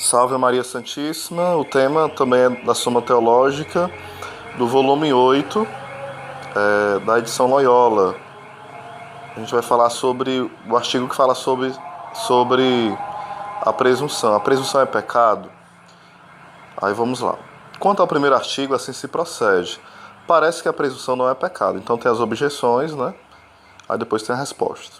Salve Maria Santíssima. O tema também é da Soma Teológica, do volume 8, da edição Loyola. A gente vai falar sobre o artigo que fala sobre a presunção. A presunção é pecado? Aí vamos lá. Quanto ao primeiro artigo, assim se procede. Parece que a presunção não é pecado. Então tem as objeções, né? Aí depois tem a resposta.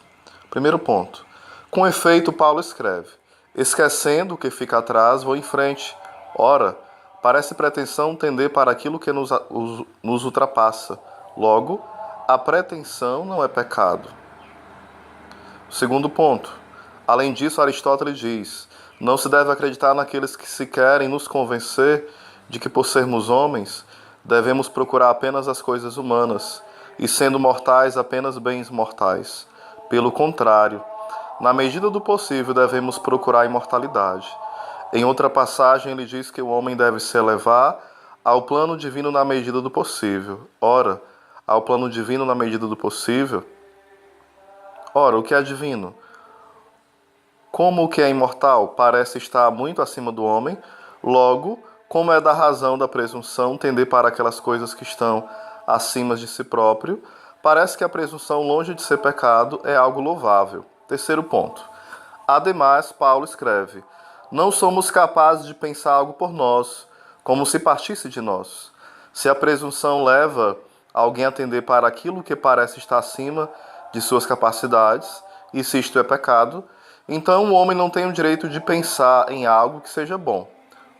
Primeiro ponto. Com efeito, Paulo escreve: esquecendo o que fica atrás, vou em frente. Ora, parece pretensão tender para aquilo que nos ultrapassa. Logo, a pretensão não é pecado. Segundo ponto. Além disso, Aristóteles diz: não se deve acreditar naqueles que se querem nos convencer de que, por sermos homens, devemos procurar apenas as coisas humanas, e sendo mortais, apenas bens mortais. Pelo contrário, na medida do possível, devemos procurar a imortalidade. Em outra passagem, ele diz que o homem deve se elevar ao plano divino na medida do possível. Ora, ao plano divino na medida do possível. Ora, o que é divino? Como o que é imortal parece estar muito acima do homem, logo, como é da razão da presunção tender para aquelas coisas que estão acima de si próprio, parece que a presunção, longe de ser pecado, é algo louvável. Terceiro ponto. Ademais, Paulo escreve: não somos capazes de pensar algo por nós, como se partisse de nós. Se a presunção leva alguém a tender para aquilo que parece estar acima de suas capacidades, e se isto é pecado, então o homem não tem o direito de pensar em algo que seja bom,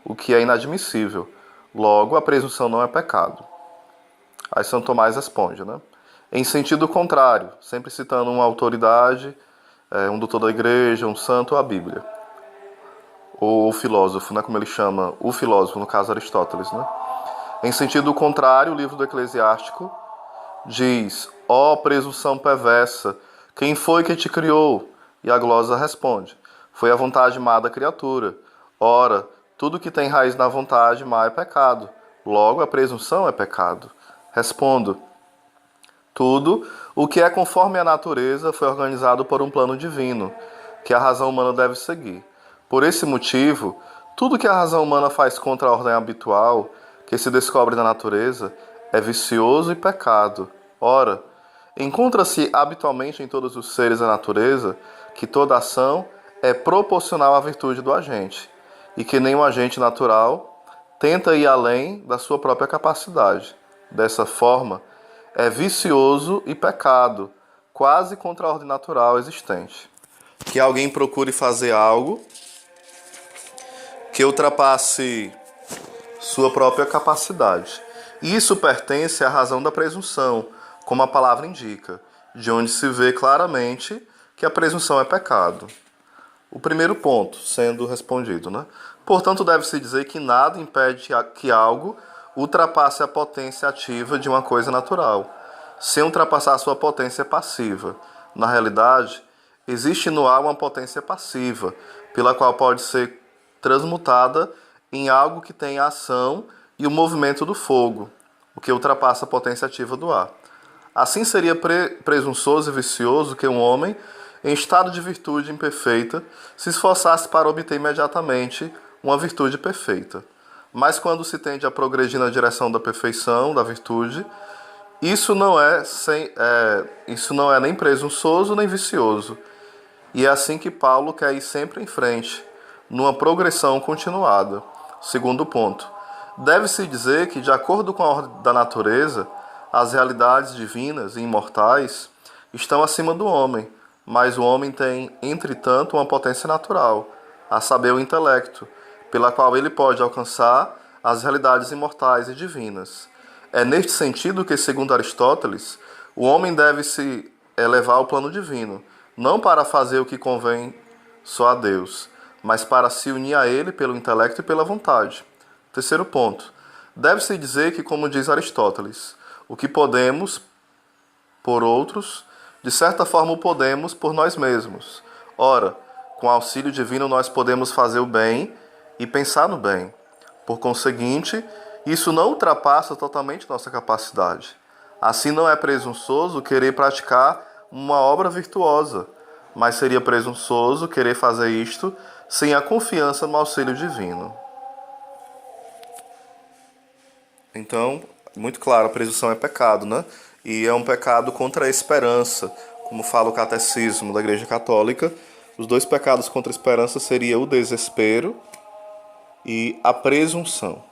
o que é inadmissível. Logo, a presunção não é pecado. Aí São Tomás responde, né? Em sentido contrário, sempre citando uma autoridade, um doutor da igreja, um santo, a Bíblia. Ou o filósofo, né? Como ele chama, o filósofo, no caso Aristóteles, né? Em sentido contrário, o livro do Eclesiástico diz: ó presunção perversa, quem foi que te criou? E a glosa responde: foi a vontade má da criatura. Ora, tudo que tem raiz na vontade má é pecado. Logo, a presunção é pecado. Respondo: tudo o que é conforme à natureza foi organizado por um plano divino, que a razão humana deve seguir. Por esse motivo, tudo que a razão humana faz contra a ordem habitual, que se descobre na natureza, é vicioso e pecado. Ora, encontra-se habitualmente em todos os seres da natureza que toda ação é proporcional à virtude do agente, e que nenhum agente natural tenta ir além da sua própria capacidade. Dessa forma, é vicioso e pecado, quase contra a ordem natural existente. Que alguém procure fazer algo que ultrapasse sua própria capacidade. Isso pertence à razão da presunção, como a palavra indica, de onde se vê claramente que a presunção é pecado. O primeiro ponto sendo respondido, né? Portanto, deve-se dizer que nada impede que algo ultrapasse a potência ativa de uma coisa natural, sem ultrapassar sua potência passiva. Na realidade, existe no ar uma potência passiva, pela qual pode ser transmutada em algo que tem a ação e o movimento do fogo, o que ultrapassa a potência ativa do ar. Assim seria presunçoso e vicioso que um homem, em estado de virtude imperfeita, se esforçasse para obter imediatamente uma virtude perfeita. Mas quando se tende a progredir na direção da perfeição, da virtude, isso não é nem presunçoso nem vicioso. E é assim que Paulo quer ir sempre em frente, numa progressão continuada. Segundo ponto. Deve-se dizer que, de acordo com a ordem da natureza, as realidades divinas e imortais estão acima do homem, mas o homem tem, entretanto, uma potência natural, a saber, o intelecto, pela qual ele pode alcançar as realidades imortais e divinas. É neste sentido que, segundo Aristóteles, o homem deve se elevar ao plano divino, não para fazer o que convém só a Deus, mas para se unir a ele pelo intelecto e pela vontade. Terceiro ponto. Deve-se dizer que, como diz Aristóteles, o que podemos por outros, de certa forma o podemos por nós mesmos. Ora, com auxílio divino nós podemos fazer o bem e pensar no bem. Por conseguinte, isso não ultrapassa totalmente nossa capacidade. Assim não é presunçoso querer praticar uma obra virtuosa, mas seria presunçoso querer fazer isto sem a confiança no auxílio divino. Então, muito claro, a presunção é pecado, né? E é um pecado contra a esperança, como fala o catecismo da Igreja Católica. Os dois pecados contra a esperança seria o desespero e a presunção.